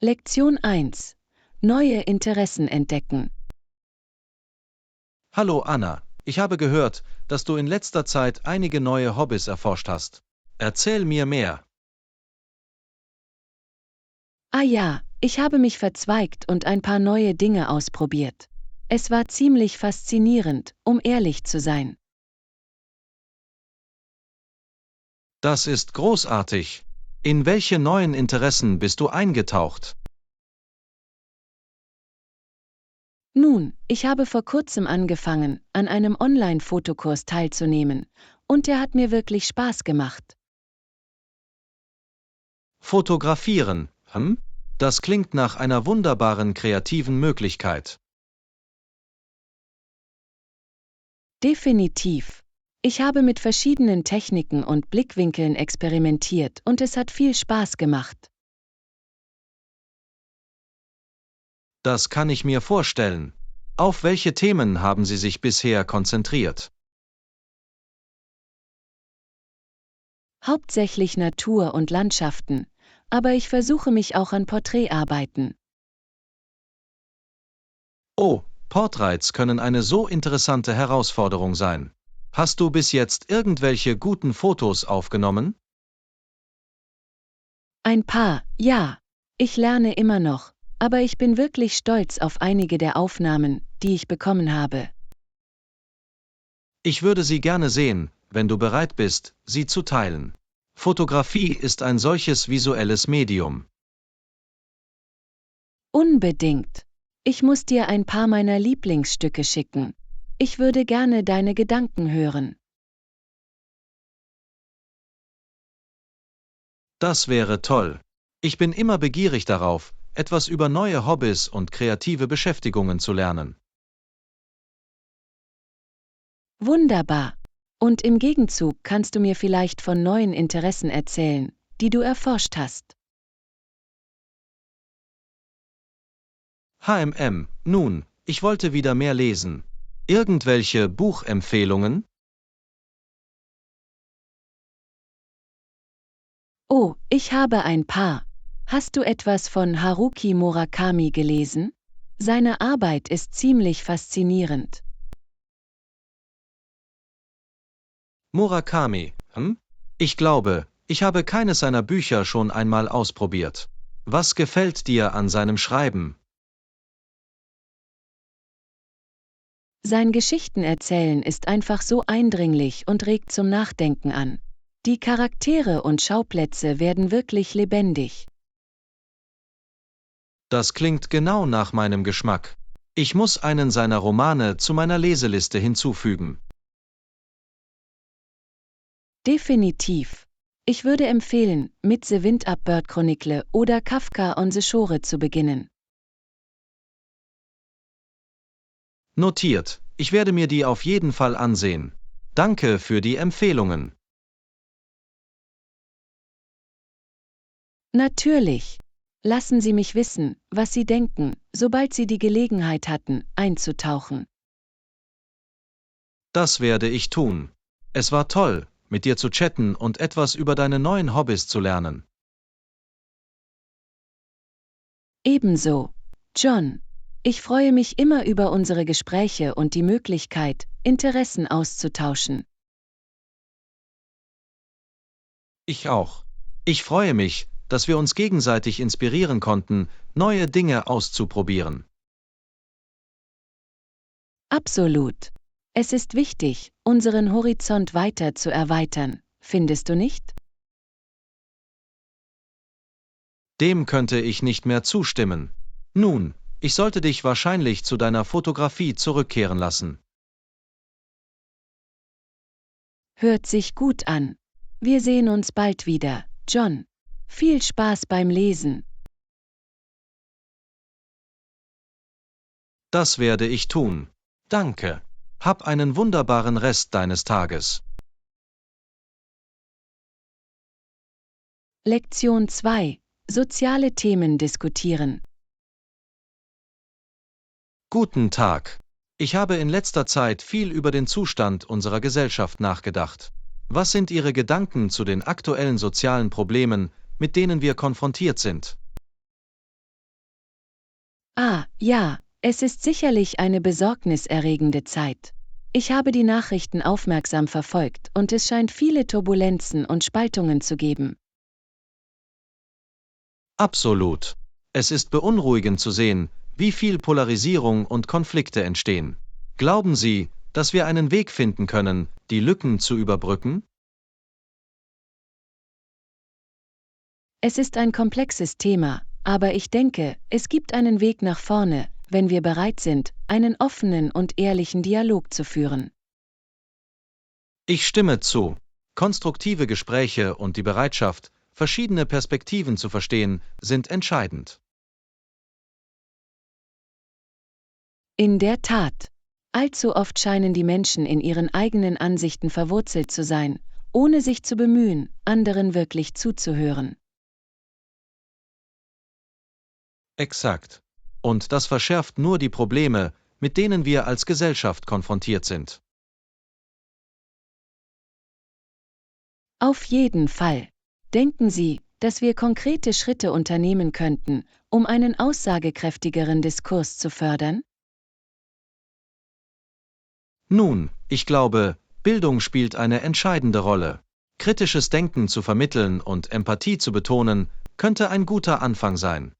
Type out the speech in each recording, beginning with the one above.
Lektion 1. Neue Interessen entdecken. Hallo Anna, ich habe gehört, dass du in letzter Zeit einige neue Hobbys erforscht hast. Erzähl mir mehr. Ah ja, ich habe mich verzweigt und ein paar neue Dinge ausprobiert. Es war ziemlich faszinierend, um ehrlich zu sein. Das ist großartig. In welche neuen Interessen bist du eingetaucht? Nun, ich habe vor kurzem angefangen, an einem Online-Fotokurs teilzunehmen, und der hat mir wirklich Spaß gemacht. Fotografieren, hm? Das klingt nach einer wunderbaren kreativen Möglichkeit. Definitiv. Ich habe mit verschiedenen Techniken und Blickwinkeln experimentiert und es hat viel Spaß gemacht. Das kann ich mir vorstellen. Auf welche Themen haben Sie sich bisher konzentriert? Hauptsächlich Natur und Landschaften, aber ich versuche mich auch an Porträtarbeiten. Oh, Porträts können eine so interessante Herausforderung sein. Hast du bis jetzt irgendwelche guten Fotos aufgenommen? Ein paar, ja. Ich lerne immer noch, aber ich bin wirklich stolz auf einige der Aufnahmen, die ich bekommen habe. Ich würde sie gerne sehen, wenn du bereit bist, sie zu teilen. Fotografie ist ein solches visuelles Medium. Unbedingt. Ich muss dir ein paar meiner Lieblingsstücke schicken. Ich würde gerne deine Gedanken hören. Das wäre toll. Ich bin immer begierig darauf, etwas über neue Hobbys und kreative Beschäftigungen zu lernen. Wunderbar. Und im Gegenzug kannst du mir vielleicht von neuen Interessen erzählen, die du erforscht hast. Nun, ich wollte wieder mehr lesen. Irgendwelche Buchempfehlungen? Oh, ich habe ein paar. Hast du etwas von Haruki Murakami gelesen? Seine Arbeit ist ziemlich faszinierend. Murakami, hm? Ich glaube, ich habe keines seiner Bücher schon einmal ausprobiert. Was gefällt dir an seinem Schreiben? Sein Geschichtenerzählen ist einfach so eindringlich und regt zum Nachdenken an. Die Charaktere und Schauplätze werden wirklich lebendig. Das klingt genau nach meinem Geschmack. Ich muss einen seiner Romane zu meiner Leseliste hinzufügen. Definitiv. Ich würde empfehlen, mit The Wind Up Bird Chronicle oder Kafka on the Shore zu beginnen. Notiert, ich werde mir die auf jeden Fall ansehen. Danke für die Empfehlungen. Natürlich. Lassen Sie mich wissen, was Sie denken, sobald Sie die Gelegenheit hatten, einzutauchen. Das werde ich tun. Es war toll, mit dir zu chatten und etwas über deine neuen Hobbys zu lernen. Ebenso. John. Ich freue mich immer über unsere Gespräche und die Möglichkeit, Interessen auszutauschen. Ich auch. Ich freue mich, dass wir uns gegenseitig inspirieren konnten, neue Dinge auszuprobieren. Absolut. Es ist wichtig, unseren Horizont weiter zu erweitern, findest du nicht? Dem könnte ich nicht mehr zustimmen. Nun, ich sollte dich wahrscheinlich zu deiner Fotografie zurückkehren lassen. Hört sich gut an. Wir sehen uns bald wieder, John. Viel Spaß beim Lesen. Das werde ich tun. Danke. Hab einen wunderbaren Rest deines Tages. Lektion 2. Soziale Themen diskutieren. Guten Tag. Ich habe in letzter Zeit viel über den Zustand unserer Gesellschaft nachgedacht. Was sind Ihre Gedanken zu den aktuellen sozialen Problemen, mit denen wir konfrontiert sind? Ja, es ist sicherlich eine besorgniserregende Zeit. Ich habe die Nachrichten aufmerksam verfolgt und es scheint viele Turbulenzen und Spaltungen zu geben. Absolut. Es ist beunruhigend zu sehen, wie viel Polarisierung und Konflikte entstehen. Glauben Sie, dass wir einen Weg finden können, die Lücken zu überbrücken? Es ist ein komplexes Thema, aber ich denke, es gibt einen Weg nach vorne, wenn wir bereit sind, einen offenen und ehrlichen Dialog zu führen. Ich stimme zu. Konstruktive Gespräche und die Bereitschaft, verschiedene Perspektiven zu verstehen, sind entscheidend. In der Tat. Allzu oft scheinen die Menschen in ihren eigenen Ansichten verwurzelt zu sein, ohne sich zu bemühen, anderen wirklich zuzuhören. Exakt. Und das verschärft nur die Probleme, mit denen wir als Gesellschaft konfrontiert sind. Auf jeden Fall. Denken Sie, dass wir konkrete Schritte unternehmen könnten, um einen aussagekräftigeren Diskurs zu fördern? Nun, ich glaube, Bildung spielt eine entscheidende Rolle. Kritisches Denken zu vermitteln und Empathie zu betonen, könnte ein guter Anfang sein.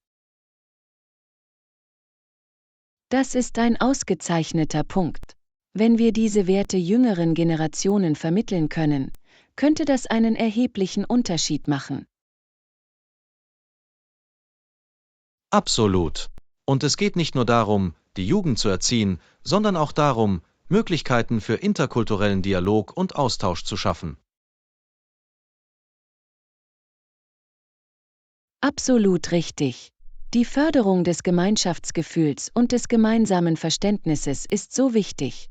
Das ist ein ausgezeichneter Punkt. Wenn wir diese Werte jüngeren Generationen vermitteln können, könnte das einen erheblichen Unterschied machen. Absolut. Und es geht nicht nur darum, die Jugend zu erziehen, sondern auch darum, Möglichkeiten für interkulturellen Dialog und Austausch zu schaffen. Absolut richtig. Die Förderung des Gemeinschaftsgefühls und des gemeinsamen Verständnisses ist so wichtig.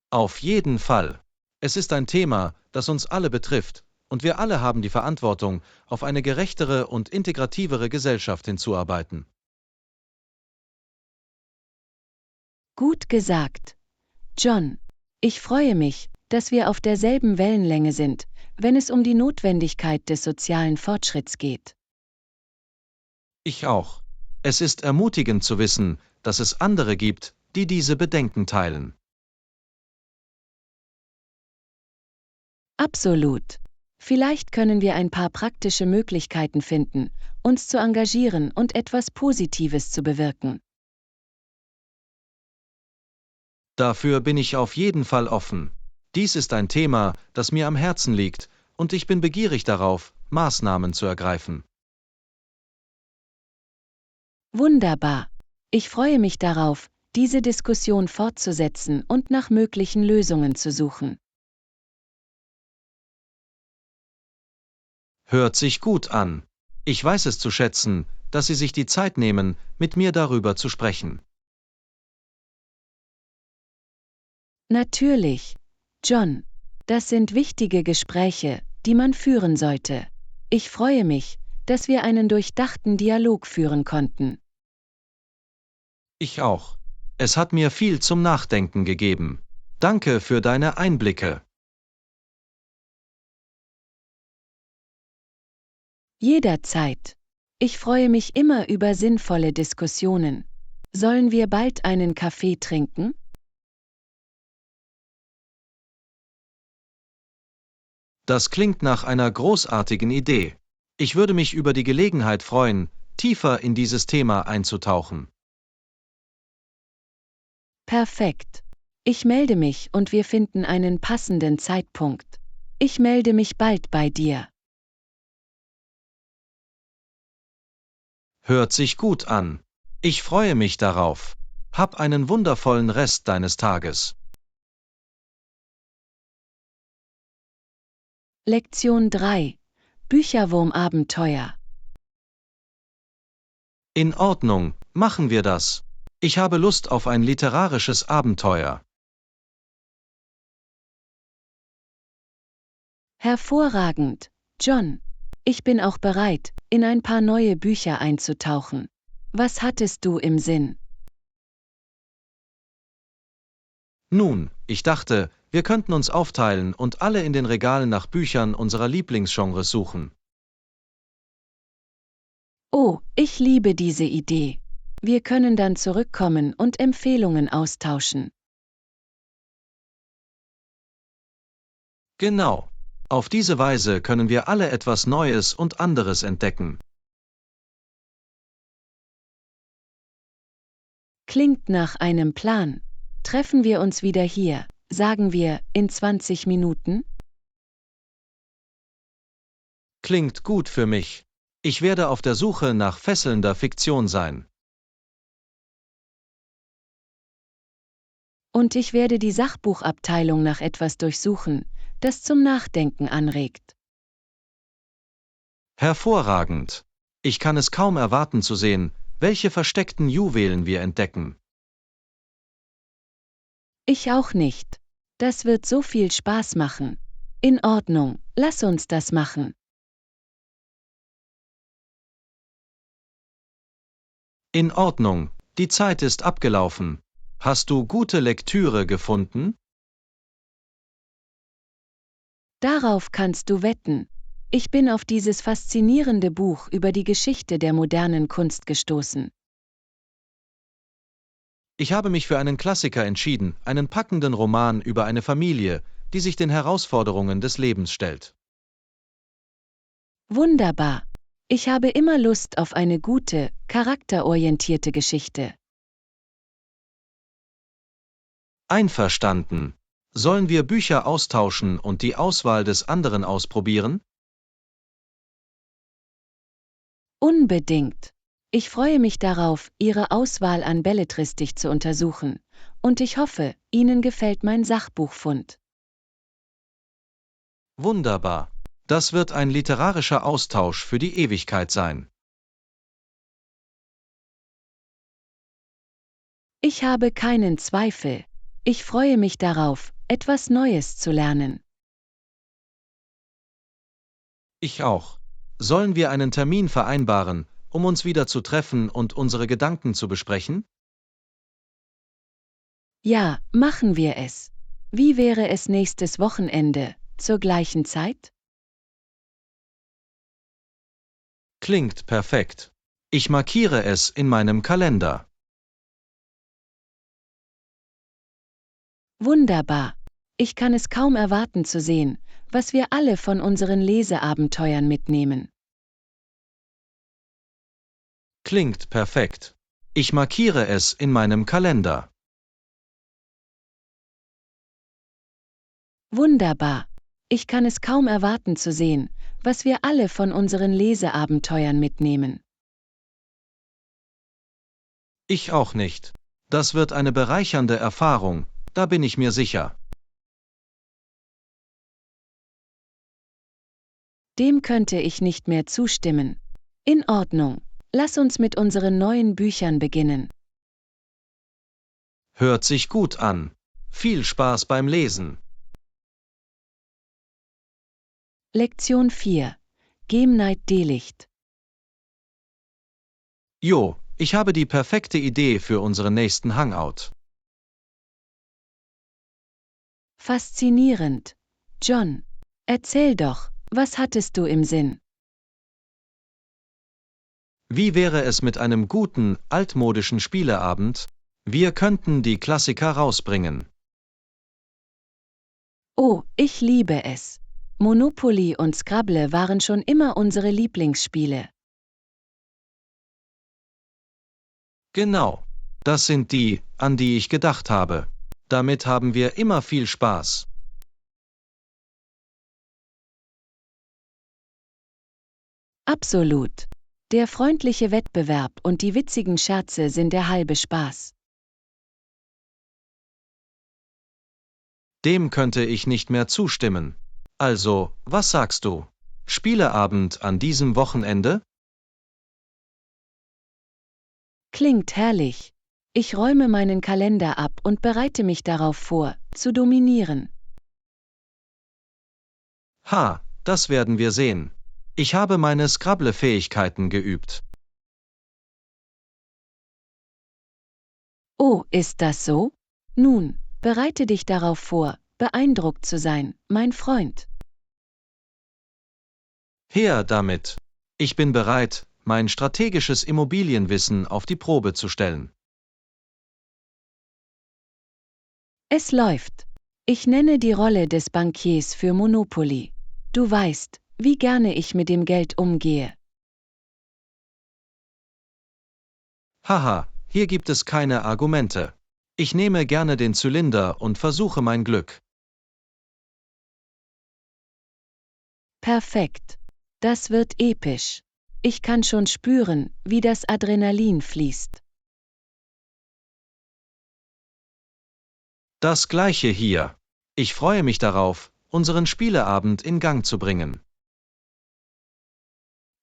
Auf jeden Fall. Es ist ein Thema, das uns alle betrifft, und wir alle haben die Verantwortung, auf eine gerechtere und integrativere Gesellschaft hinzuarbeiten. Gut gesagt. John, ich freue mich, dass wir auf derselben Wellenlänge sind, wenn es um die Notwendigkeit des sozialen Fortschritts geht. Ich auch. Es ist ermutigend zu wissen, dass es andere gibt, die diese Bedenken teilen. Absolut. Vielleicht können wir ein paar praktische Möglichkeiten finden, uns zu engagieren und etwas Positives zu bewirken. Dafür bin ich auf jeden Fall offen. Dies ist ein Thema, das mir am Herzen liegt, und ich bin begierig darauf, Maßnahmen zu ergreifen. Wunderbar. Ich freue mich darauf, diese Diskussion fortzusetzen und nach möglichen Lösungen zu suchen. Hört sich gut an. Ich weiß es zu schätzen, dass Sie sich die Zeit nehmen, mit mir darüber zu sprechen. Natürlich. John, das sind wichtige Gespräche, die man führen sollte. Ich freue mich, dass wir einen durchdachten Dialog führen konnten. Ich auch. Es hat mir viel zum Nachdenken gegeben. Danke für deine Einblicke. Jederzeit. Ich freue mich immer über sinnvolle Diskussionen. Sollen wir bald einen Kaffee trinken? Das klingt nach einer großartigen Idee. Ich würde mich über die Gelegenheit freuen, tiefer in dieses Thema einzutauchen. Perfekt. Ich melde mich und wir finden einen passenden Zeitpunkt. Ich melde mich bald bei dir. Hört sich gut an. Ich freue mich darauf. Hab einen wundervollen Rest deines Tages. Lektion 3. Bücherwurm-Abenteuer. In Ordnung, machen wir das. Ich habe Lust auf ein literarisches Abenteuer. Hervorragend, John. Ich bin auch bereit, in ein paar neue Bücher einzutauchen. Was hattest du im Sinn? Nun, ich dachte, wir könnten uns aufteilen und alle in den Regalen nach Büchern unserer Lieblingsgenres suchen. Oh, ich liebe diese Idee. Wir können dann zurückkommen und Empfehlungen austauschen. Genau. Auf diese Weise können wir alle etwas Neues und anderes entdecken. Klingt nach einem Plan. Treffen wir uns wieder hier, sagen wir, in 20 Minuten? Klingt gut für mich. Ich werde auf der Suche nach fesselnder Fiktion sein. Und ich werde die Sachbuchabteilung nach etwas durchsuchen, das zum Nachdenken anregt. Hervorragend. Ich kann es kaum erwarten zu sehen, welche versteckten Juwelen wir entdecken. Ich auch nicht. Das wird so viel Spaß machen. In Ordnung, lass uns das machen. In Ordnung, die Zeit ist abgelaufen. Hast du gute Lektüre gefunden? Darauf kannst du wetten. Ich bin auf dieses faszinierende Buch über die Geschichte der modernen Kunst gestoßen. Ich habe mich für einen Klassiker entschieden, einen packenden Roman über eine Familie, die sich den Herausforderungen des Lebens stellt. Wunderbar. Ich habe immer Lust auf eine gute, charakterorientierte Geschichte. Einverstanden. Sollen wir Bücher austauschen und die Auswahl des anderen ausprobieren? Unbedingt. Ich freue mich darauf, Ihre Auswahl an Belletristik zu untersuchen, und ich hoffe, Ihnen gefällt mein Sachbuchfund. Wunderbar. Das wird ein literarischer Austausch für die Ewigkeit sein. Ich habe keinen Zweifel. Ich freue mich darauf, etwas Neues zu lernen. Ich auch. Sollen wir einen Termin vereinbaren, um uns wieder zu treffen und unsere Gedanken zu besprechen? Ja, machen wir es. Wie wäre es nächstes Wochenende, zur gleichen Zeit? Klingt perfekt. Ich markiere es in meinem Kalender. Wunderbar. Ich kann es kaum erwarten zu sehen, was wir alle von unseren Leseabenteuern mitnehmen. Klingt perfekt. Ich markiere es in meinem Kalender. Wunderbar. Ich kann es kaum erwarten zu sehen, was wir alle von unseren Leseabenteuern mitnehmen. Ich auch nicht. Das wird eine bereichernde Erfahrung, da bin ich mir sicher. Dem könnte ich nicht mehr zustimmen. In Ordnung. Lass uns mit unseren neuen Büchern beginnen. Hört sich gut an. Viel Spaß beim Lesen. Lektion 4. Game-Night Delicht. Jo, ich habe die perfekte Idee für unseren nächsten Hangout. Faszinierend. John, erzähl doch, was hattest du im Sinn? Wie wäre es mit einem guten, altmodischen Spieleabend? Wir könnten die Klassiker rausbringen. Oh, ich liebe es. Monopoly und Scrabble waren schon immer unsere Lieblingsspiele. Genau. Das sind die, an die ich gedacht habe. Damit haben wir immer viel Spaß. Absolut. Der freundliche Wettbewerb und die witzigen Scherze sind der halbe Spaß. Dem könnte ich nicht mehr zustimmen. Also, was sagst du? Spieleabend an diesem Wochenende? Klingt herrlich. Ich räume meinen Kalender ab und bereite mich darauf vor, zu dominieren. Ha, das werden wir sehen. Ich habe meine Scrabble-Fähigkeiten geübt. Oh, ist das so? Nun, bereite dich darauf vor, beeindruckt zu sein, mein Freund. Her damit. Ich bin bereit, mein strategisches Immobilienwissen auf die Probe zu stellen. Es läuft. Ich nenne die Rolle des Bankiers für Monopoly. Du weißt, wie gerne ich mit dem Geld umgehe. Haha, hier gibt es keine Argumente. Ich nehme gerne den Zylinder und versuche mein Glück. Perfekt. Das wird episch. Ich kann schon spüren, wie das Adrenalin fließt. Das gleiche hier. Ich freue mich darauf, unseren Spieleabend in Gang zu bringen.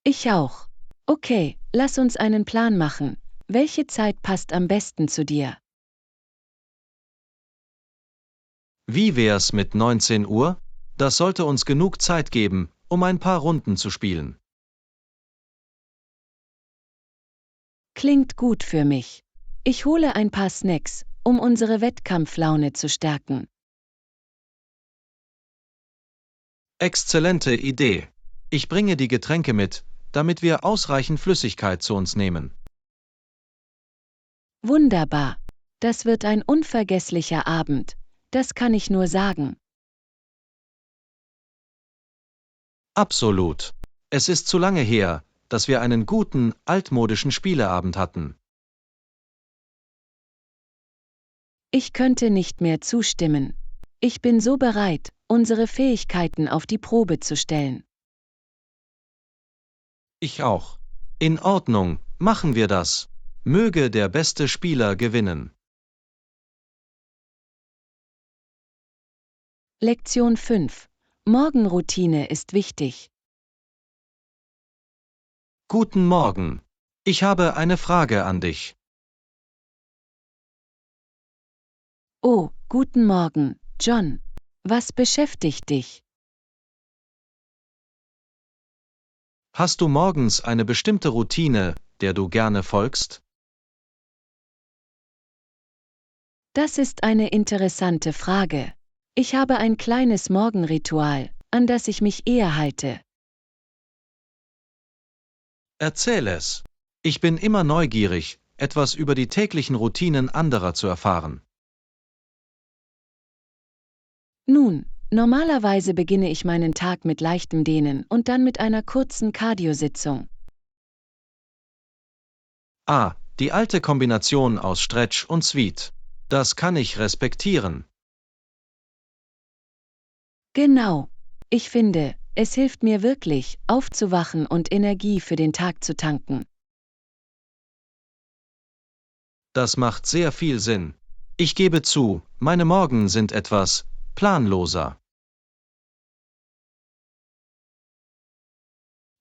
Ich auch. Okay, lass uns einen Plan machen. Welche Zeit passt am besten zu dir? Wie wär's mit 19 Uhr? Das sollte uns genug Zeit geben, um ein paar Runden zu spielen. Klingt gut für mich. Ich hole ein paar Snacks, um unsere Wettkampflaune zu stärken. Exzellente Idee. Ich bringe die Getränke mit, damit wir ausreichend Flüssigkeit zu uns nehmen. Wunderbar. Das wird ein unvergesslicher Abend, das kann ich nur sagen. Absolut. Es ist zu lange her, dass wir einen guten, altmodischen Spieleabend hatten. Ich könnte nicht mehr zustimmen. Ich bin so bereit, unsere Fähigkeiten auf die Probe zu stellen. Ich auch. In Ordnung, machen wir das. Möge der beste Spieler gewinnen. Lektion 5. Morgenroutine ist wichtig. Guten Morgen. Ich habe eine Frage an dich. Oh, guten Morgen, John. Was beschäftigt dich? Hast du morgens eine bestimmte Routine, der du gerne folgst? Das ist eine interessante Frage. Ich habe ein kleines Morgenritual, an das ich mich eher halte. Erzähl es. Ich bin immer neugierig, etwas über die täglichen Routinen anderer zu erfahren. Nun, normalerweise beginne ich meinen Tag mit leichtem Dehnen und dann mit einer kurzen Cardio-Sitzung. Ah, die alte Kombination aus Stretch und Sweet. Das kann ich respektieren. Genau. Ich finde, es hilft mir wirklich, aufzuwachen und Energie für den Tag zu tanken. Das macht sehr viel Sinn. Ich gebe zu, meine Morgen sind etwas planloser.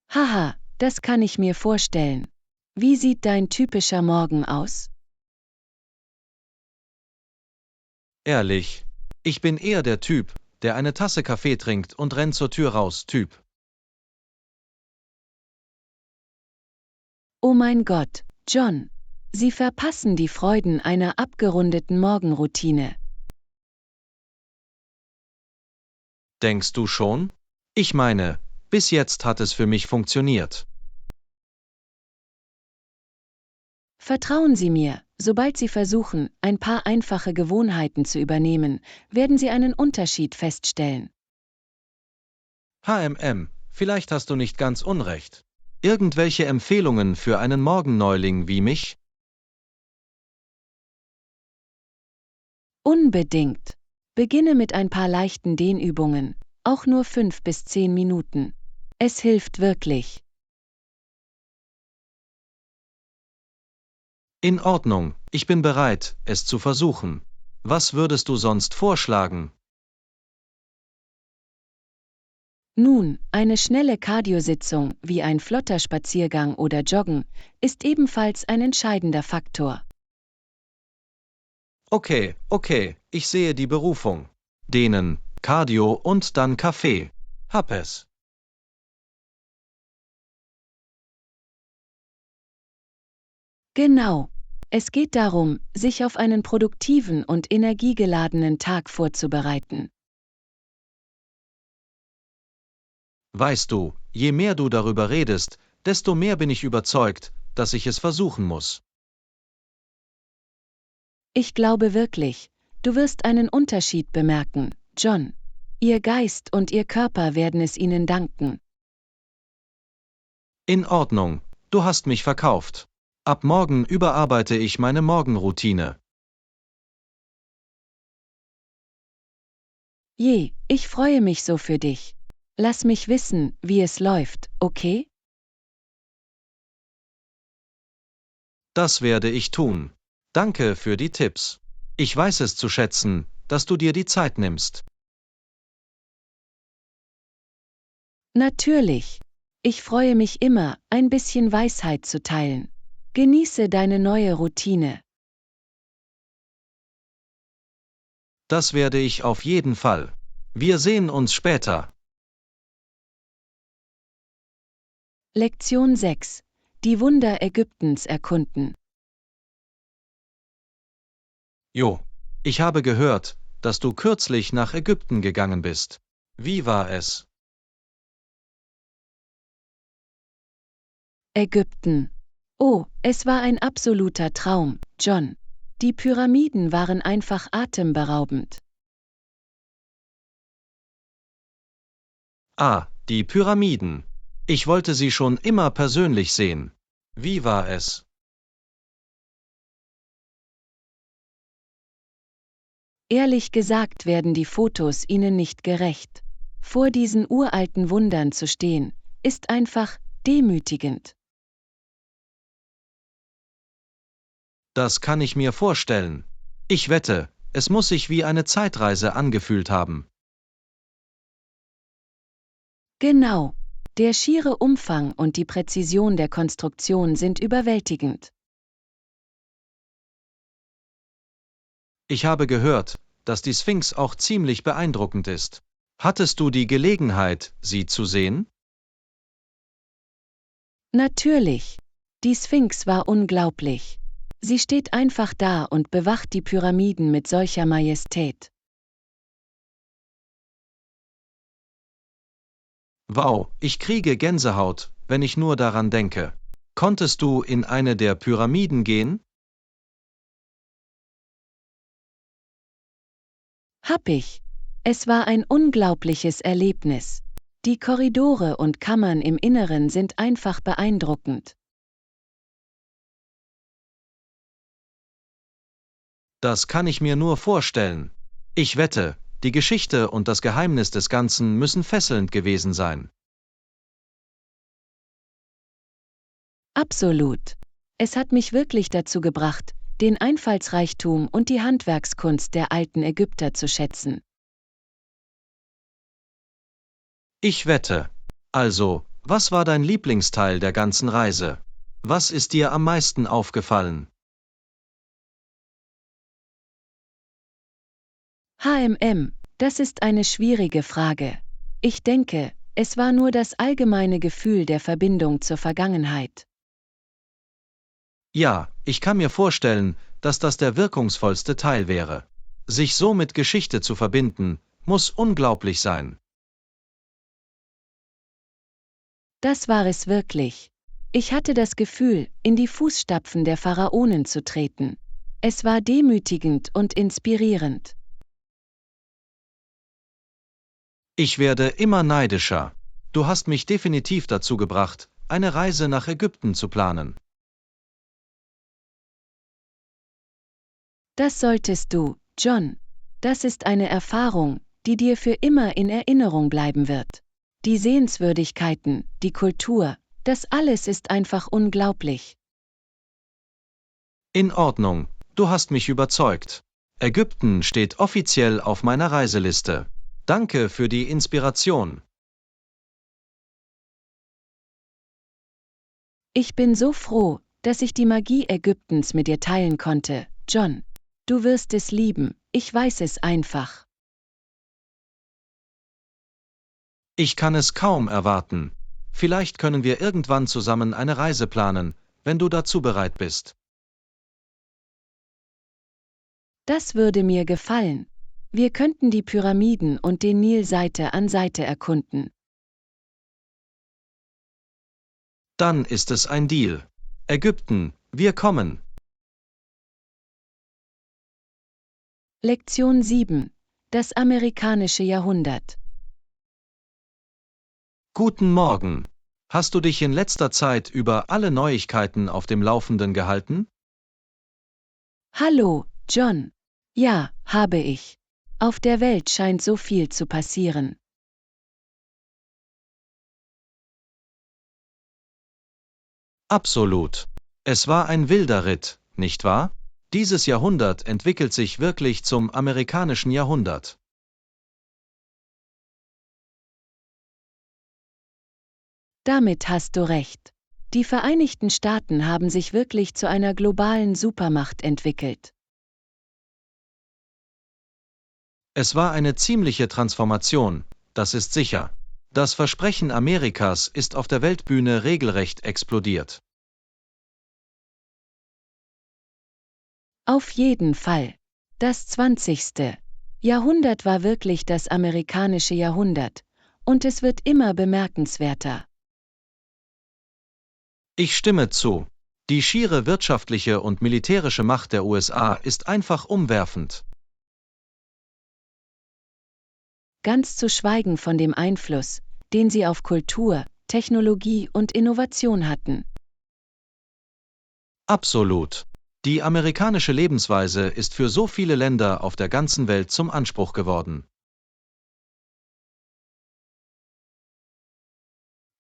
Haha, das kann ich mir vorstellen. Wie sieht dein typischer Morgen aus? Ehrlich, ich bin eher der Typ, der eine Tasse Kaffee trinkt und rennt zur Tür raus, Typ. Oh mein Gott, John. Sie verpassen die Freuden einer abgerundeten Morgenroutine. Denkst du schon? Ich meine, bis jetzt hat es für mich funktioniert. Vertrauen Sie mir, sobald Sie versuchen, ein paar einfache Gewohnheiten zu übernehmen, werden Sie einen Unterschied feststellen. Vielleicht hast du nicht ganz unrecht. Irgendwelche Empfehlungen für einen Morgenneuling wie mich? Unbedingt. Beginne mit ein paar leichten Dehnübungen, auch nur 5 bis 10 Minuten. Es hilft wirklich. In Ordnung, ich bin bereit, es zu versuchen. Was würdest du sonst vorschlagen? Nun, eine schnelle Cardio-Sitzung wie ein flotter Spaziergang oder Joggen ist ebenfalls ein entscheidender Faktor. Okay, ich sehe die Berufung. Dehnen, Cardio und dann Kaffee. Hab es. Genau. Es geht darum, sich auf einen produktiven und energiegeladenen Tag vorzubereiten. Weißt du, je mehr du darüber redest, desto mehr bin ich überzeugt, dass ich es versuchen muss. Ich glaube wirklich, du wirst einen Unterschied bemerken, John. Ihr Geist und Ihr Körper werden es Ihnen danken. In Ordnung, du hast mich verkauft. Ab morgen überarbeite ich meine Morgenroutine. Ich freue mich so für dich. Lass mich wissen, wie es läuft, okay? Das werde ich tun. Danke für die Tipps. Ich weiß es zu schätzen, dass du dir die Zeit nimmst. Natürlich. Ich freue mich immer, ein bisschen Weisheit zu teilen. Genieße deine neue Routine. Das werde ich auf jeden Fall. Wir sehen uns später. Lektion 6. Die Wunder Ägyptens erkunden. Jo, ich habe gehört, dass du kürzlich nach Ägypten gegangen bist. Wie war es? Ägypten. Oh, es war ein absoluter Traum, John. Die Pyramiden waren einfach atemberaubend. Ah, die Pyramiden. Ich wollte sie schon immer persönlich sehen. Wie war es? Ehrlich gesagt werden die Fotos ihnen nicht gerecht. Vor diesen uralten Wundern zu stehen, ist einfach demütigend. Das kann ich mir vorstellen. Ich wette, es muss sich wie eine Zeitreise angefühlt haben. Genau. Der schiere Umfang und die Präzision der Konstruktion sind überwältigend. Ich habe gehört, dass die Sphinx auch ziemlich beeindruckend ist. Hattest du die Gelegenheit, sie zu sehen? Natürlich. Die Sphinx war unglaublich. Sie steht einfach da und bewacht die Pyramiden mit solcher Majestät. Wow, ich kriege Gänsehaut, wenn ich nur daran denke. Konntest du in eine der Pyramiden gehen? Hab ich. Es war ein unglaubliches Erlebnis. Die Korridore und Kammern im Inneren sind einfach beeindruckend. Das kann ich mir nur vorstellen. Ich wette, die Geschichte und das Geheimnis des Ganzen müssen fesselnd gewesen sein. Absolut. Es hat mich wirklich dazu gebracht, den Einfallsreichtum und die Handwerkskunst der alten Ägypter zu schätzen. Ich wette. Also, was war dein Lieblingsteil der ganzen Reise? Was ist dir am meisten aufgefallen? Das ist eine schwierige Frage. Ich denke, es war nur das allgemeine Gefühl der Verbindung zur Vergangenheit. Ja, ich kann mir vorstellen, dass das der wirkungsvollste Teil wäre. Sich so mit Geschichte zu verbinden, muss unglaublich sein. Das war es wirklich. Ich hatte das Gefühl, in die Fußstapfen der Pharaonen zu treten. Es war demütigend und inspirierend. Ich werde immer neidischer. Du hast mich definitiv dazu gebracht, eine Reise nach Ägypten zu planen. Das solltest du, John. Das ist eine Erfahrung, die dir für immer in Erinnerung bleiben wird. Die Sehenswürdigkeiten, die Kultur, das alles ist einfach unglaublich. In Ordnung, du hast mich überzeugt. Ägypten steht offiziell auf meiner Reiseliste. Danke für die Inspiration. Ich bin so froh, dass ich die Magie Ägyptens mit dir teilen konnte, John. Du wirst es lieben, ich weiß es einfach. Ich kann es kaum erwarten. Vielleicht können wir irgendwann zusammen eine Reise planen, wenn du dazu bereit bist. Das würde mir gefallen. Wir könnten die Pyramiden und den Nil Seite an Seite erkunden. Dann ist es ein Deal. Ägypten, wir kommen. Lektion 7. Das amerikanische Jahrhundert. Guten Morgen. Hast du dich in letzter Zeit über alle Neuigkeiten auf dem Laufenden gehalten? Hallo, John. Ja, habe ich. Auf der Welt scheint so viel zu passieren. Absolut. Es war ein wilder Ritt, nicht wahr? Dieses Jahrhundert entwickelt sich wirklich zum amerikanischen Jahrhundert. Damit hast du recht. Die Vereinigten Staaten haben sich wirklich zu einer globalen Supermacht entwickelt. Es war eine ziemliche Transformation, das ist sicher. Das Versprechen Amerikas ist auf der Weltbühne regelrecht explodiert. Auf jeden Fall. Das 20. Jahrhundert war wirklich das amerikanische Jahrhundert, und es wird immer bemerkenswerter. Ich stimme zu. Die schiere wirtschaftliche und militärische Macht der USA ist einfach umwerfend. Ganz zu schweigen von dem Einfluss, den sie auf Kultur, Technologie und Innovation hatten. Absolut. Die amerikanische Lebensweise ist für so viele Länder auf der ganzen Welt zum Anspruch geworden.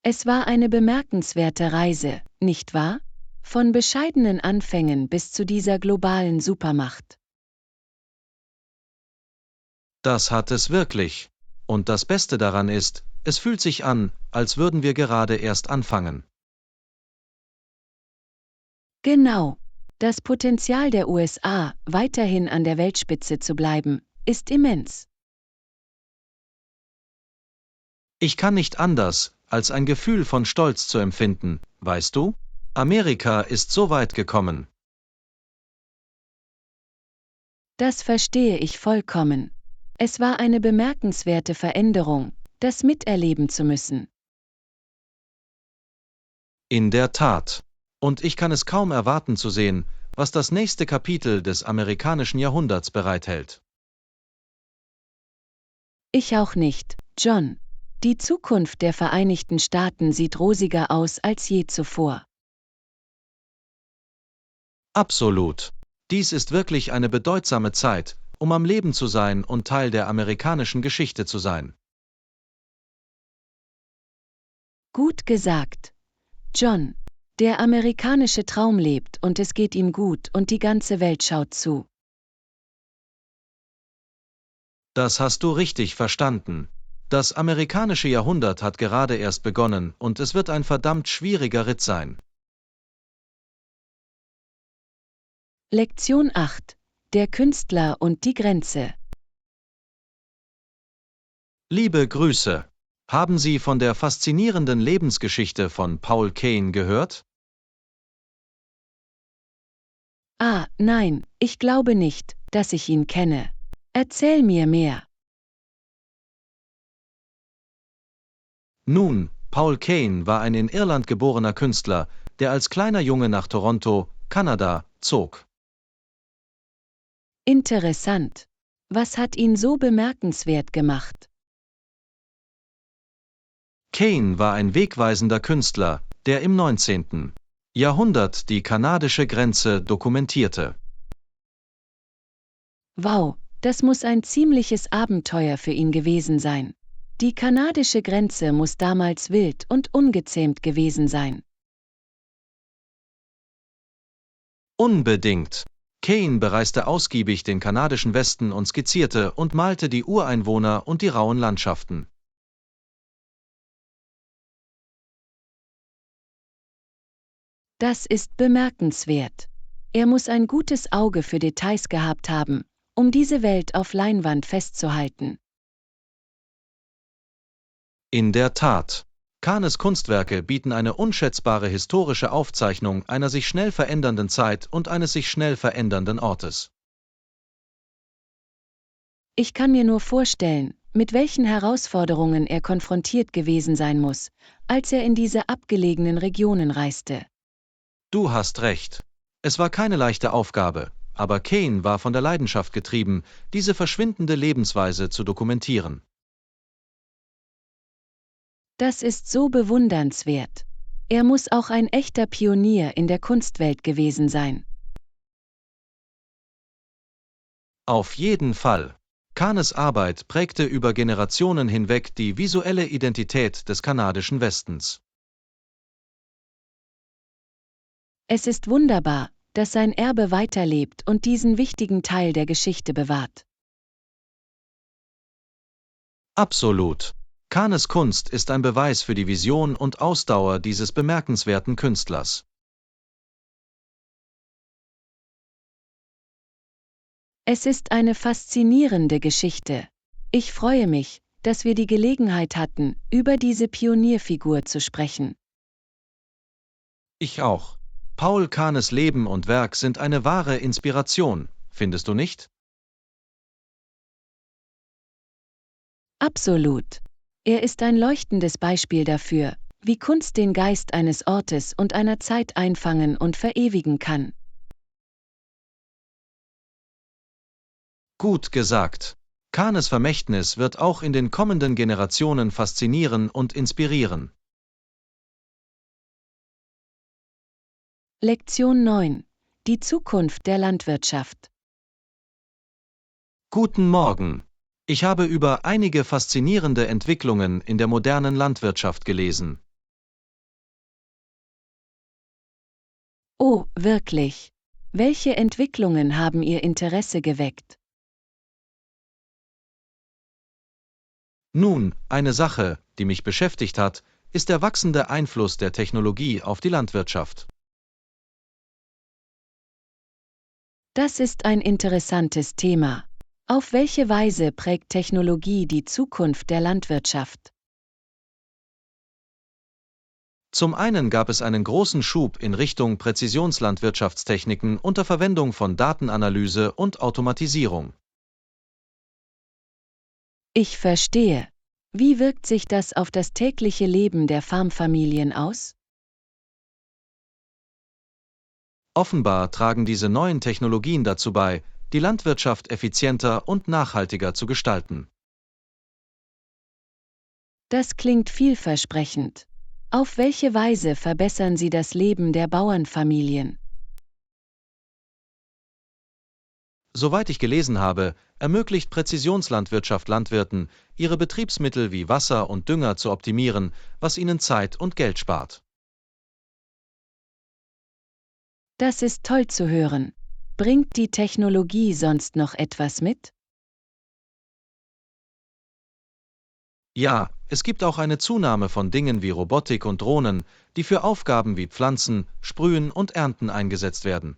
Es war eine bemerkenswerte Reise, nicht wahr? Von bescheidenen Anfängen bis zu dieser globalen Supermacht. Das hat es wirklich. Und das Beste daran ist, es fühlt sich an, als würden wir gerade erst anfangen. Genau. Das Potenzial der USA, weiterhin an der Weltspitze zu bleiben, ist immens. Ich kann nicht anders, als ein Gefühl von Stolz zu empfinden, weißt du? Amerika ist so weit gekommen. Das verstehe ich vollkommen. Es war eine bemerkenswerte Veränderung, das miterleben zu müssen. In der Tat. Und ich kann es kaum erwarten zu sehen, was das nächste Kapitel des amerikanischen Jahrhunderts bereithält. Ich auch nicht, John. Die Zukunft der Vereinigten Staaten sieht rosiger aus als je zuvor. Absolut. Dies ist wirklich eine bedeutsame Zeit, um am Leben zu sein und Teil der amerikanischen Geschichte zu sein. Gut gesagt. John, der amerikanische Traum lebt und es geht ihm gut und die ganze Welt schaut zu. Das hast du richtig verstanden. Das amerikanische Jahrhundert hat gerade erst begonnen und es wird ein verdammt schwieriger Ritt sein. Lektion 8. Der Künstler und die Grenze. Liebe Grüße. Haben Sie von der faszinierenden Lebensgeschichte von Paul Kane gehört? Ah, nein, ich glaube nicht, dass ich ihn kenne. Erzähl mir mehr. Nun, Paul Kane war ein in Irland geborener Künstler, der als kleiner Junge nach Toronto, Kanada, zog. Interessant. Was hat ihn so bemerkenswert gemacht? Kane war ein wegweisender Künstler, der im 19. Jahrhundert die kanadische Grenze dokumentierte. Wow, das muss ein ziemliches Abenteuer für ihn gewesen sein. Die kanadische Grenze muss damals wild und ungezähmt gewesen sein. Unbedingt. Kane bereiste ausgiebig den kanadischen Westen und skizzierte und malte die Ureinwohner und die rauen Landschaften. Das ist bemerkenswert. Er muss ein gutes Auge für Details gehabt haben, um diese Welt auf Leinwand festzuhalten. In der Tat. Kanes Kunstwerke bieten eine unschätzbare historische Aufzeichnung einer sich schnell verändernden Zeit und eines sich schnell verändernden Ortes. Ich kann mir nur vorstellen, mit welchen Herausforderungen er konfrontiert gewesen sein muss, als er in diese abgelegenen Regionen reiste. Du hast recht. Es war keine leichte Aufgabe, aber Kane war von der Leidenschaft getrieben, diese verschwindende Lebensweise zu dokumentieren. Das ist so bewundernswert. Er muss auch ein echter Pionier in der Kunstwelt gewesen sein. Auf jeden Fall. Kanes Arbeit prägte über Generationen hinweg die visuelle Identität des kanadischen Westens. Es ist wunderbar, dass sein Erbe weiterlebt und diesen wichtigen Teil der Geschichte bewahrt. Absolut. Kanes Kunst ist ein Beweis für die Vision und Ausdauer dieses bemerkenswerten Künstlers. Es ist eine faszinierende Geschichte. Ich freue mich, dass wir die Gelegenheit hatten, über diese Pionierfigur zu sprechen. Ich auch. Paul Kanes Leben und Werk sind eine wahre Inspiration, findest du nicht? Absolut. Er ist ein leuchtendes Beispiel dafür, wie Kunst den Geist eines Ortes und einer Zeit einfangen und verewigen kann. Gut gesagt. Kanes Vermächtnis wird auch in den kommenden Generationen faszinieren und inspirieren. Lektion 9. Die Zukunft der Landwirtschaft. Guten Morgen. Ich habe über einige faszinierende Entwicklungen in der modernen Landwirtschaft gelesen. Oh, wirklich? Welche Entwicklungen haben Ihr Interesse geweckt? Nun, eine Sache, die mich beschäftigt hat, ist der wachsende Einfluss der Technologie auf die Landwirtschaft. Das ist ein interessantes Thema. Auf welche Weise prägt Technologie die Zukunft der Landwirtschaft? Zum einen gab es einen großen Schub in Richtung Präzisionslandwirtschaftstechniken unter Verwendung von Datenanalyse und Automatisierung. Ich verstehe. Wie wirkt sich das auf das tägliche Leben der Farmfamilien aus? Offenbar tragen diese neuen Technologien dazu bei, die Landwirtschaft effizienter und nachhaltiger zu gestalten. Das klingt vielversprechend. Auf welche Weise verbessern Sie das Leben der Bauernfamilien? Soweit ich gelesen habe, ermöglicht Präzisionslandwirtschaft Landwirten, ihre Betriebsmittel wie Wasser und Dünger zu optimieren, was ihnen Zeit und Geld spart. Das ist toll zu hören. Bringt die Technologie sonst noch etwas mit? Ja, es gibt auch eine Zunahme von Dingen wie Robotik und Drohnen, die für Aufgaben wie Pflanzen, Sprühen und Ernten eingesetzt werden.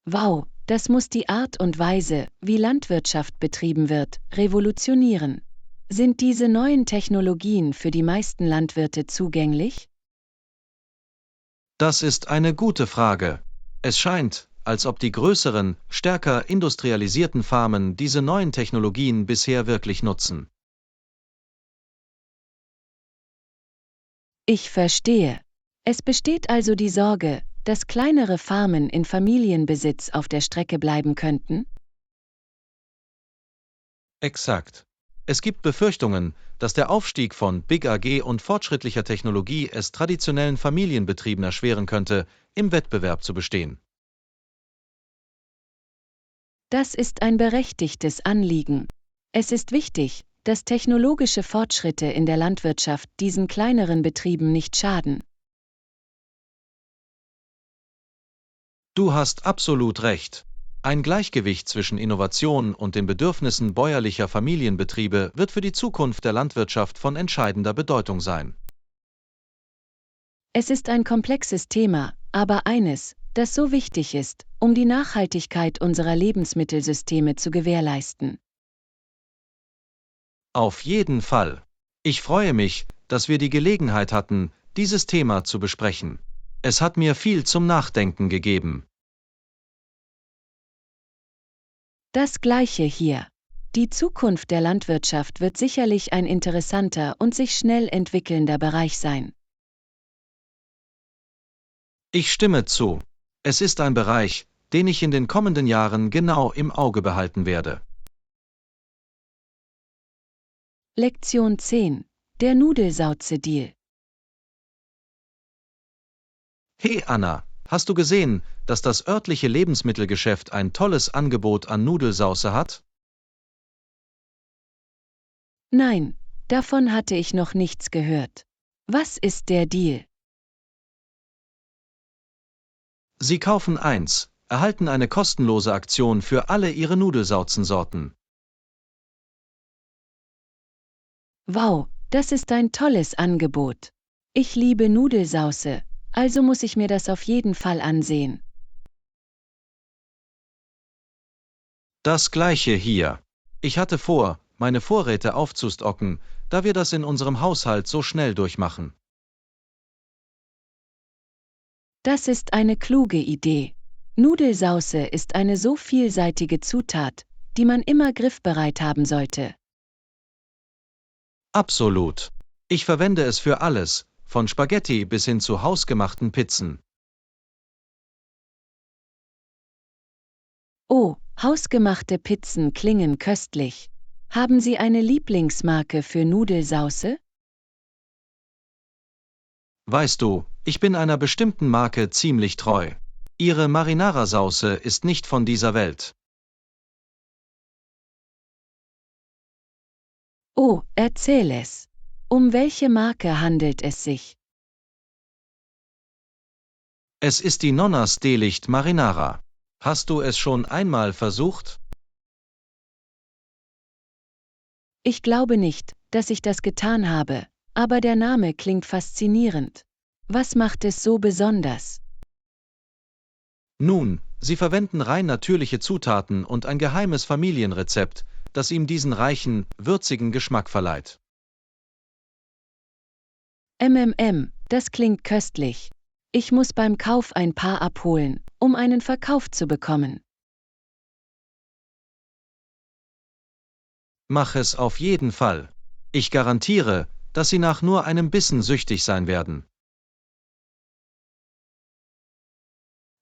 Wow, das muss die Art und Weise, wie Landwirtschaft betrieben wird, revolutionieren. Sind diese neuen Technologien für die meisten Landwirte zugänglich? Das ist eine gute Frage. Es scheint, als ob die größeren, stärker industrialisierten Farmen diese neuen Technologien bisher wirklich nutzen. Ich verstehe. Es besteht also die Sorge, dass kleinere Farmen in Familienbesitz auf der Strecke bleiben könnten? Exakt. Es gibt Befürchtungen, dass der Aufstieg von Big AG und fortschrittlicher Technologie es traditionellen Familienbetrieben erschweren könnte, im Wettbewerb zu bestehen. Das ist ein berechtigtes Anliegen. Es ist wichtig, dass technologische Fortschritte in der Landwirtschaft diesen kleineren Betrieben nicht schaden. Du hast absolut recht. Ein Gleichgewicht zwischen Innovation und den Bedürfnissen bäuerlicher Familienbetriebe wird für die Zukunft der Landwirtschaft von entscheidender Bedeutung sein. Es ist ein komplexes Thema, aber eines, das so wichtig ist, um die Nachhaltigkeit unserer Lebensmittelsysteme zu gewährleisten. Auf jeden Fall. Ich freue mich, dass wir die Gelegenheit hatten, dieses Thema zu besprechen. Es hat mir viel zum Nachdenken gegeben. Das Gleiche hier. Die Zukunft der Landwirtschaft wird sicherlich ein interessanter und sich schnell entwickelnder Bereich sein. Ich stimme zu. Es ist ein Bereich, den ich in den kommenden Jahren genau im Auge behalten werde. Lektion 10. Der Nudelsauce-Deal. Hey Anna, hast du gesehen, dass das örtliche Lebensmittelgeschäft ein tolles Angebot an Nudelsauce hat? Nein, davon hatte ich noch nichts gehört. Was ist der Deal? Sie kaufen eins, erhalten eine kostenlose Aktion für alle ihre Nudelsaucensorten. Wow, das ist ein tolles Angebot. Ich liebe Nudelsauce, also muss ich mir das auf jeden Fall ansehen. Das gleiche hier. Ich hatte vor, meine Vorräte aufzustocken, da wir das in unserem Haushalt so schnell durchmachen. Das ist eine kluge Idee. Nudelsauce ist eine so vielseitige Zutat, die man immer griffbereit haben sollte. Absolut. Ich verwende es für alles, von Spaghetti bis hin zu hausgemachten Pizzen. Oh, hausgemachte Pizzen klingen köstlich. Haben Sie eine Lieblingsmarke für Nudelsauce? Weißt du, ich bin einer bestimmten Marke ziemlich treu. Ihre Marinara-Sauce ist nicht von dieser Welt. Oh, erzähl es. Um welche Marke handelt es sich? Es ist die Nonnas Delicht Marinara. Hast du es schon einmal versucht? Ich glaube nicht, dass ich das getan habe, aber der Name klingt faszinierend. Was macht es so besonders? Nun, sie verwenden rein natürliche Zutaten und ein geheimes Familienrezept, das ihm diesen reichen, würzigen Geschmack verleiht. Das klingt köstlich. Ich muss beim Kauf ein paar abholen, um einen Verkauf zu bekommen. Mach es auf jeden Fall. Ich garantiere, dass sie nach nur einem Bissen süchtig sein werden.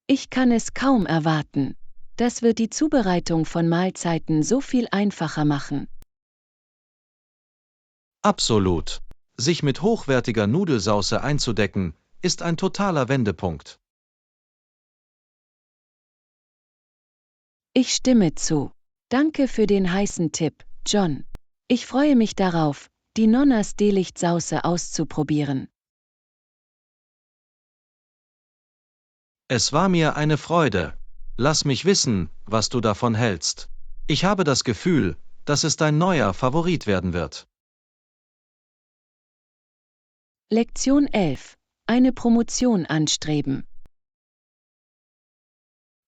Ich kann es kaum erwarten. Das wird die Zubereitung von Mahlzeiten so viel einfacher machen. Absolut. Sich mit hochwertiger Nudelsauce einzudecken, ist ein totaler Wendepunkt. Ich stimme zu. Danke für den heißen Tipp, John. Ich freue mich darauf, die Nonnas Delicht-Sauce auszuprobieren. Es war mir eine Freude. Lass mich wissen, was du davon hältst. Ich habe das Gefühl, dass es dein neuer Favorit werden wird. Lektion 11. Eine Promotion anstreben.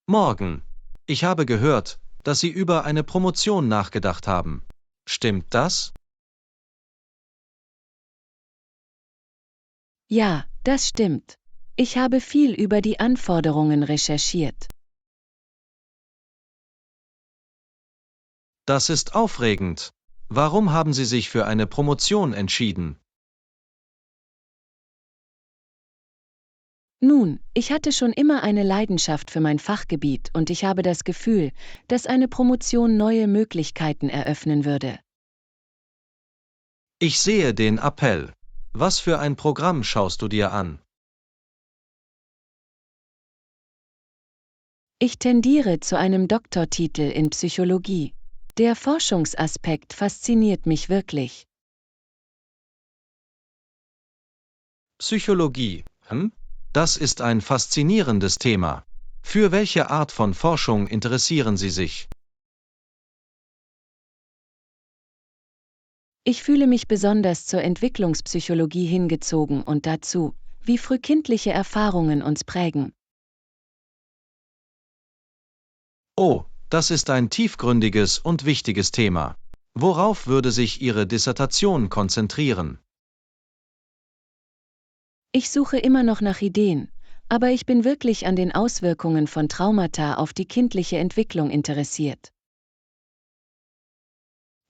Morgen. Ich habe gehört, dass Sie über eine Promotion nachgedacht haben. Stimmt das? Ja, das stimmt. Ich habe viel über die Anforderungen recherchiert. Das ist aufregend. Warum haben Sie sich für eine Promotion entschieden? Nun, ich hatte schon immer eine Leidenschaft für mein Fachgebiet und ich habe das Gefühl, dass eine Promotion neue Möglichkeiten eröffnen würde. Ich sehe den Appell. Was für ein Programm schaust du dir an? Ich tendiere zu einem Doktortitel in Psychologie. Der Forschungsaspekt fasziniert mich wirklich. Psychologie, Das ist ein faszinierendes Thema. Für welche Art von Forschung interessieren Sie sich? Ich fühle mich besonders zur Entwicklungspsychologie hingezogen und dazu, wie frühkindliche Erfahrungen uns prägen. Oh, das ist ein tiefgründiges und wichtiges Thema. Worauf würde sich Ihre Dissertation konzentrieren? Ich suche immer noch nach Ideen, aber ich bin wirklich an den Auswirkungen von Traumata auf die kindliche Entwicklung interessiert.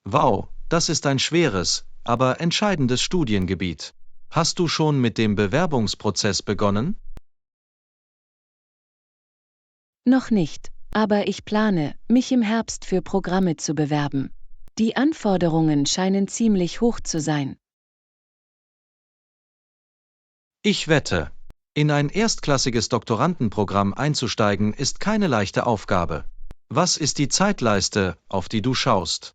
Wow, das ist ein schweres, aber entscheidendes Studiengebiet. Hast du schon mit dem Bewerbungsprozess begonnen? Noch nicht, aber ich plane, mich im Herbst für Programme zu bewerben. Die Anforderungen scheinen ziemlich hoch zu sein. Ich wette, in ein erstklassiges Doktorandenprogramm einzusteigen ist keine leichte Aufgabe. Was ist die Zeitleiste, auf die du schaust?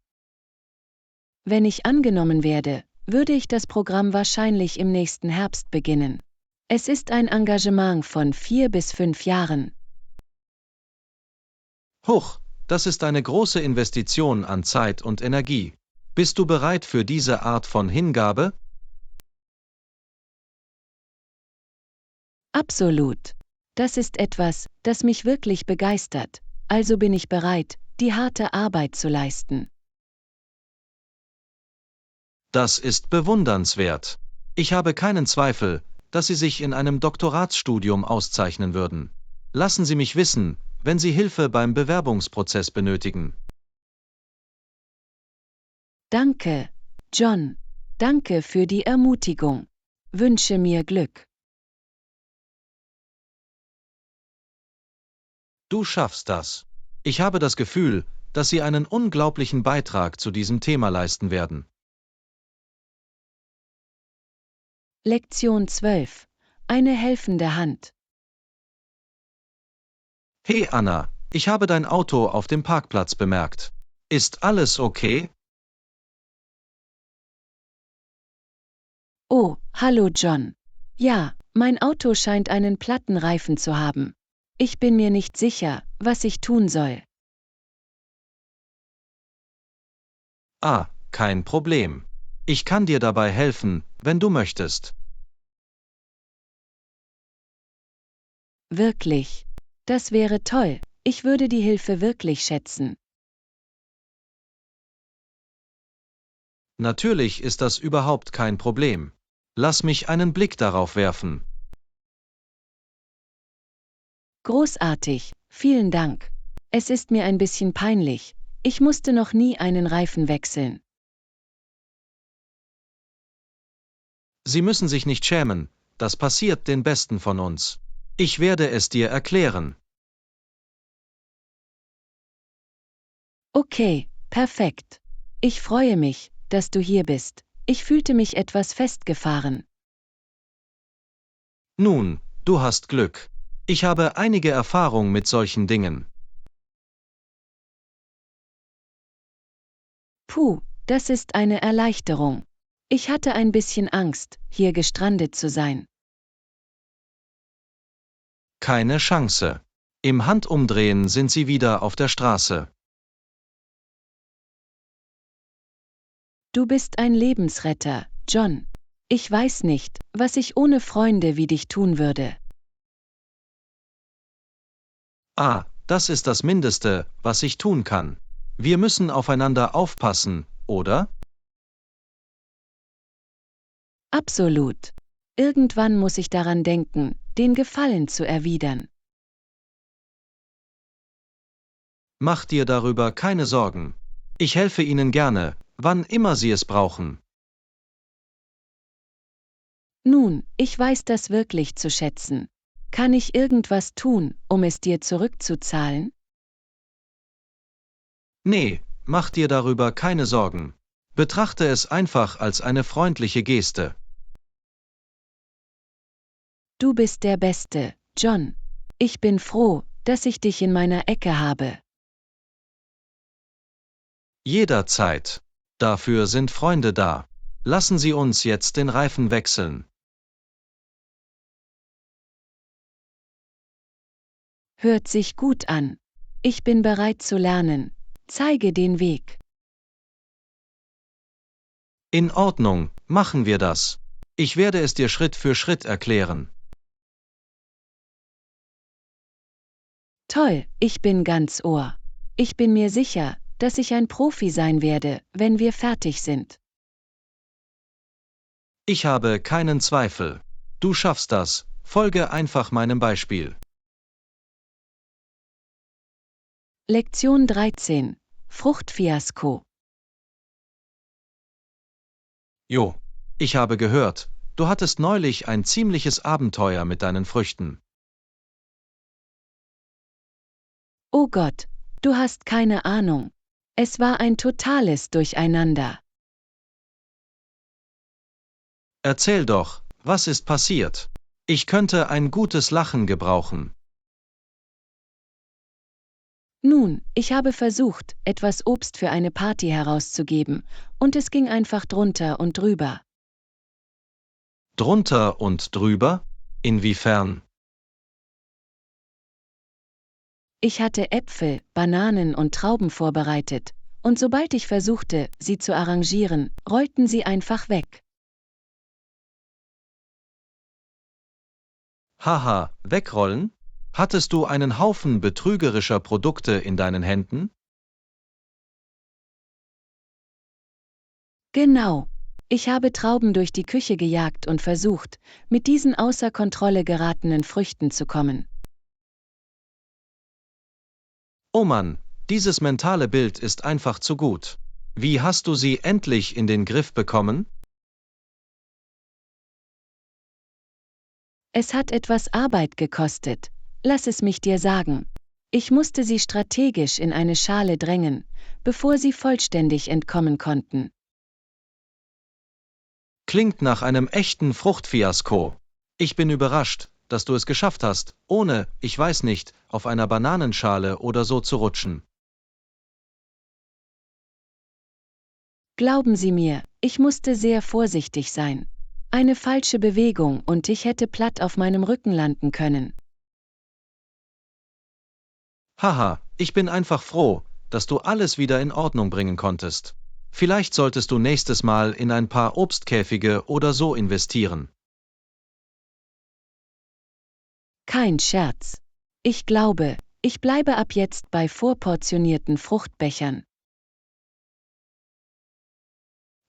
Wenn ich angenommen werde, würde ich das Programm wahrscheinlich im nächsten Herbst beginnen. Es ist ein Engagement von 4 bis 5 Jahren. Huch, das ist eine große Investition an Zeit und Energie. Bist du bereit für diese Art von Hingabe? Absolut. Das ist etwas, das mich wirklich begeistert, also bin ich bereit, die harte Arbeit zu leisten. Das ist bewundernswert. Ich habe keinen Zweifel, dass Sie sich in einem Doktoratsstudium auszeichnen würden. Lassen Sie mich wissen, wenn Sie Hilfe beim Bewerbungsprozess benötigen. Danke, John. Danke für die Ermutigung. Wünsche mir Glück. Du schaffst das. Ich habe das Gefühl, dass Sie einen unglaublichen Beitrag zu diesem Thema leisten werden. Lektion 12. Eine helfende Hand. Hey Anna, ich habe dein Auto auf dem Parkplatz bemerkt. Ist alles okay? Oh, hallo John. Ja, mein Auto scheint einen platten Reifen zu haben. Ich bin mir nicht sicher, was ich tun soll. Ah, kein Problem. Ich kann dir dabei helfen, wenn du möchtest. Wirklich. Das wäre toll. Ich würde die Hilfe wirklich schätzen. Natürlich ist das überhaupt kein Problem. Lass mich einen Blick darauf werfen. Großartig, vielen Dank. Es ist mir ein bisschen peinlich. Ich musste noch nie einen Reifen wechseln. Sie müssen sich nicht schämen, das passiert den Besten von uns. Ich werde es dir erklären. Okay, perfekt. Ich freue mich, dass du hier bist. Ich fühlte mich etwas festgefahren. Nun, du hast Glück. Ich habe einige Erfahrung mit solchen Dingen. Puh, das ist eine Erleichterung. Ich hatte ein bisschen Angst, hier gestrandet zu sein. Keine Chance. Im Handumdrehen sind sie wieder auf der Straße. Du bist ein Lebensretter, John. Ich weiß nicht, was ich ohne Freunde wie dich tun würde. Ah, das ist das Mindeste, was ich tun kann. Wir müssen aufeinander aufpassen, oder? Absolut. Irgendwann muss ich daran denken, den Gefallen zu erwidern. Mach dir darüber keine Sorgen. Ich helfe Ihnen gerne, wann immer Sie es brauchen. Nun, ich weiß das wirklich zu schätzen. Kann ich irgendwas tun, um es dir zurückzuzahlen? Nee, mach dir darüber keine Sorgen. Betrachte es einfach als eine freundliche Geste. Du bist der Beste, John. Ich bin froh, dass ich dich in meiner Ecke habe. Jederzeit. Dafür sind Freunde da. Lassen Sie uns jetzt den Reifen wechseln. Hört sich gut an. Ich bin bereit zu lernen. Zeige den Weg. In Ordnung, machen wir das. Ich werde es dir Schritt für Schritt erklären. Toll, ich bin ganz Ohr. Ich bin mir sicher, dass ich ein Profi sein werde, wenn wir fertig sind. Ich habe keinen Zweifel. Du schaffst das, folge einfach meinem Beispiel. Lektion 13. Fruchtfiasko. Jo, ich habe gehört, du hattest neulich ein ziemliches Abenteuer mit deinen Früchten. Oh Gott, du hast keine Ahnung. Es war ein totales Durcheinander. Erzähl doch, was ist passiert? Ich könnte ein gutes Lachen gebrauchen. Nun, ich habe versucht, etwas Obst für eine Party herauszugeben, und es ging einfach drunter und drüber. Drunter und drüber? Inwiefern? Ich hatte Äpfel, Bananen und Trauben vorbereitet, und sobald ich versuchte, sie zu arrangieren, rollten sie einfach weg. Haha, wegrollen? Hattest du einen Haufen betrügerischer Produkte in deinen Händen? Genau. Ich habe Trauben durch die Küche gejagt und versucht, mit diesen außer Kontrolle geratenen Früchten zu kommen. Oh Mann, dieses mentale Bild ist einfach zu gut. Wie hast du sie endlich in den Griff bekommen? Es hat etwas Arbeit gekostet, lass es mich dir sagen. Ich musste sie strategisch in eine Schale drängen, bevor sie vollständig entkommen konnten. Klingt nach einem echten Fruchtfiasko. Ich bin überrascht, dass du es geschafft hast, ohne, ich weiß nicht, auf einer Bananenschale oder so zu rutschen. Glauben Sie mir, ich musste sehr vorsichtig sein. Eine falsche Bewegung und ich hätte platt auf meinem Rücken landen können. Haha, ich bin einfach froh, dass du alles wieder in Ordnung bringen konntest. Vielleicht solltest du nächstes Mal in ein paar Obstkäfige oder so investieren. Kein Scherz. Ich glaube, ich bleibe ab jetzt bei vorportionierten Fruchtbechern.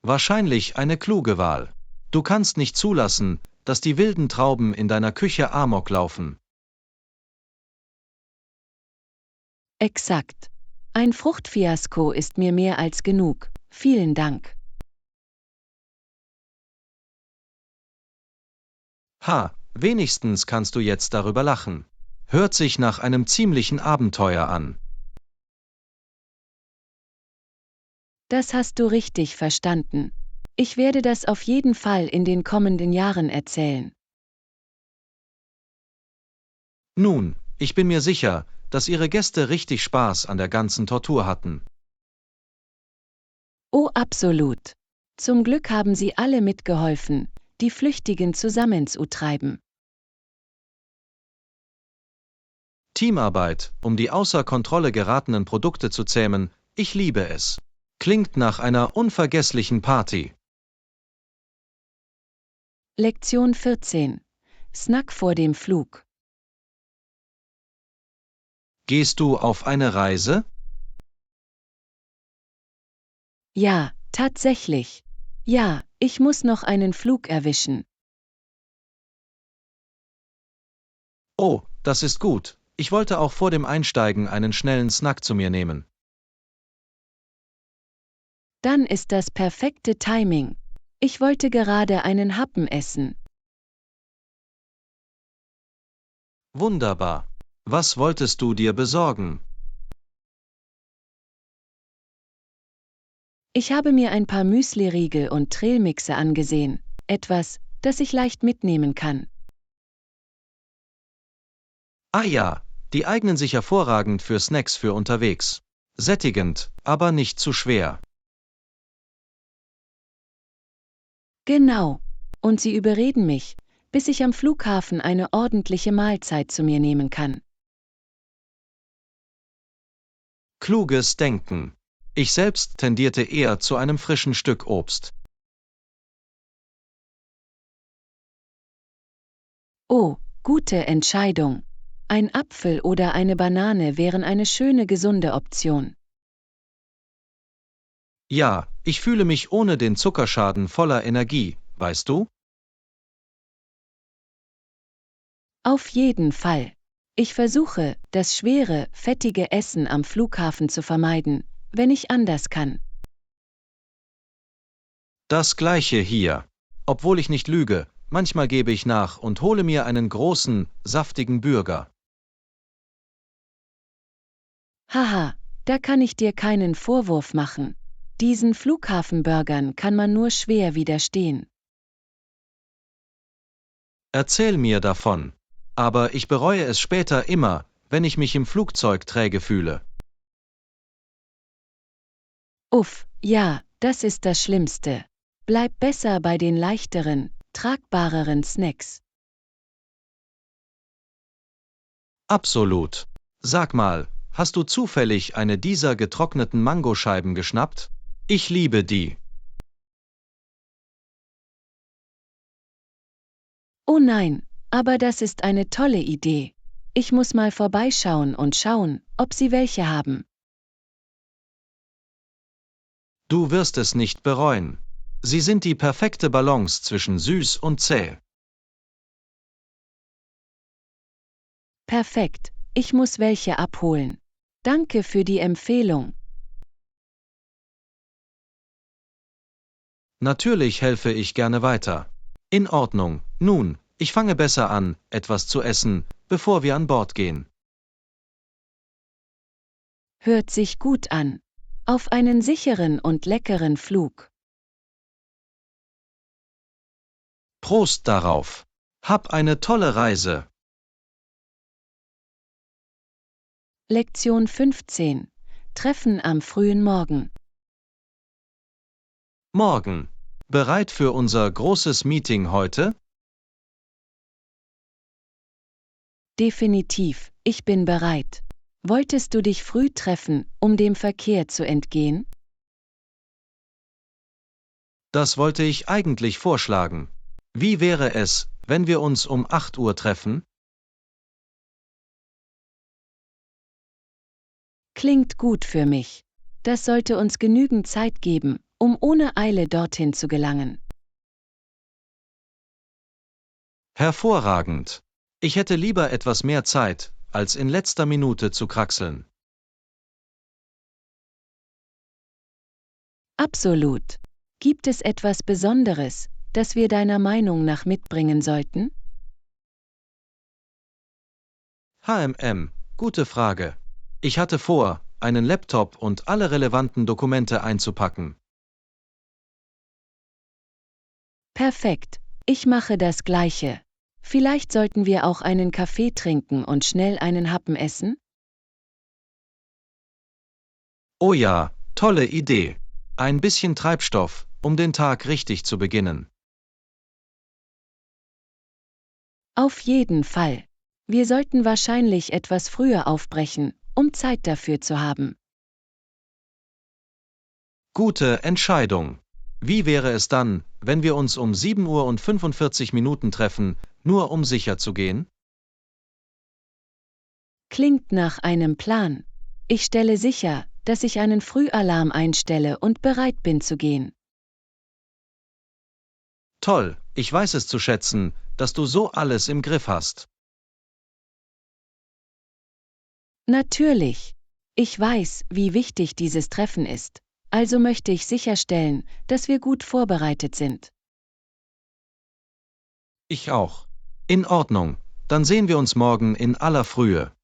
Wahrscheinlich eine kluge Wahl. Du kannst nicht zulassen, dass die wilden Trauben in deiner Küche Amok laufen. Exakt. Ein Fruchtfiasko ist mir mehr als genug. Vielen Dank. Ha, wenigstens kannst du jetzt darüber lachen. Hört sich nach einem ziemlichen Abenteuer an. Das hast du richtig verstanden. Ich werde das auf jeden Fall in den kommenden Jahren erzählen. Nun, ich bin mir sicher, dass Ihre Gäste richtig Spaß an der ganzen Tortur hatten. Oh, absolut. Zum Glück haben sie alle mitgeholfen, die Flüchtigen zusammenzutreiben. Teamarbeit, um die außer Kontrolle geratenen Produkte zu zähmen, ich liebe es. Klingt nach einer unvergesslichen Party. Lektion 14. Snack vor dem Flug. Gehst du auf eine Reise? Ja, tatsächlich. Ja, ich muss noch einen Flug erwischen. Oh, das ist gut. Ich wollte auch vor dem Einsteigen einen schnellen Snack zu mir nehmen. Dann ist das perfekte Timing. Ich wollte gerade einen Happen essen. Wunderbar. Was wolltest du dir besorgen? Ich habe mir ein paar Müsli-Riegel und Trailmixer angesehen, etwas, das ich leicht mitnehmen kann. Ah ja, die eignen sich hervorragend für Snacks für unterwegs. Sättigend, aber nicht zu schwer. Genau. Und sie überreden mich, bis ich am Flughafen eine ordentliche Mahlzeit zu mir nehmen kann. Kluges Denken. Ich selbst tendierte eher zu einem frischen Stück Obst. Oh, gute Entscheidung. Ein Apfel oder eine Banane wären eine schöne gesunde Option. Ja, ich fühle mich ohne den Zuckerschaden voller Energie, weißt du? Auf jeden Fall. Ich versuche, das schwere, fettige Essen am Flughafen zu vermeiden, wenn ich anders kann. Das gleiche hier. Obwohl ich nicht lüge, manchmal gebe ich nach und hole mir einen großen, saftigen Burger. Haha, da kann ich dir keinen Vorwurf machen. Diesen Flughafenburgern kann man nur schwer widerstehen. Erzähl mir davon. Aber ich bereue es später immer, wenn ich mich im Flugzeug träge fühle. Uff, ja, das ist das Schlimmste. Bleib besser bei den leichteren, tragbareren Snacks. Absolut. Sag mal, hast du zufällig eine dieser getrockneten Mangoscheiben geschnappt? Ich liebe die. Oh nein, aber das ist eine tolle Idee. Ich muss mal vorbeischauen und schauen, ob sie welche haben. Du wirst es nicht bereuen. Sie sind die perfekte Balance zwischen süß und zäh. Perfekt, ich muss welche abholen. Danke für die Empfehlung. Natürlich helfe ich gerne weiter. In Ordnung. Nun, ich fange besser an, etwas zu essen, bevor wir an Bord gehen. Hört sich gut an. Auf einen sicheren und leckeren Flug. Prost darauf. Hab eine tolle Reise. Lektion 15. Treffen am frühen Morgen. Morgen. Bereit für unser großes Meeting heute? Definitiv, ich bin bereit. Wolltest du dich früh treffen, um dem Verkehr zu entgehen? Das wollte ich eigentlich vorschlagen. Wie wäre es, wenn wir uns um 8 Uhr treffen? Klingt gut für mich. Das sollte uns genügend Zeit geben, um ohne Eile dorthin zu gelangen. Hervorragend. Ich hätte lieber etwas mehr Zeit, als in letzter Minute zu kraxeln. Absolut. Gibt es etwas Besonderes, das wir deiner Meinung nach mitbringen sollten? Gute Frage. Ich hatte vor, einen Laptop und alle relevanten Dokumente einzupacken. Perfekt, ich mache das Gleiche. Vielleicht sollten wir auch einen Kaffee trinken und schnell einen Happen essen? Oh ja, tolle Idee. Ein bisschen Treibstoff, um den Tag richtig zu beginnen. Auf jeden Fall. Wir sollten wahrscheinlich etwas früher aufbrechen, um Zeit dafür zu haben. Gute Entscheidung. Wie wäre es dann, wenn wir uns um 7 Uhr und 45 Minuten treffen, nur um sicher zu gehen? Klingt nach einem Plan. Ich stelle sicher, dass ich einen Frühalarm einstelle und bereit bin zu gehen. Toll, ich weiß es zu schätzen, dass du so alles im Griff hast. Natürlich. Ich weiß, wie wichtig dieses Treffen ist, also möchte ich sicherstellen, dass wir gut vorbereitet sind. Ich auch. In Ordnung, dann sehen wir uns morgen in aller Frühe.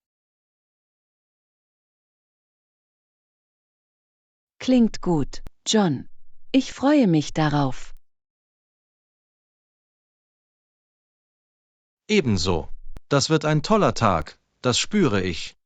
Klingt gut, John. Ich freue mich darauf. Ebenso. Das wird ein toller Tag, das spüre ich.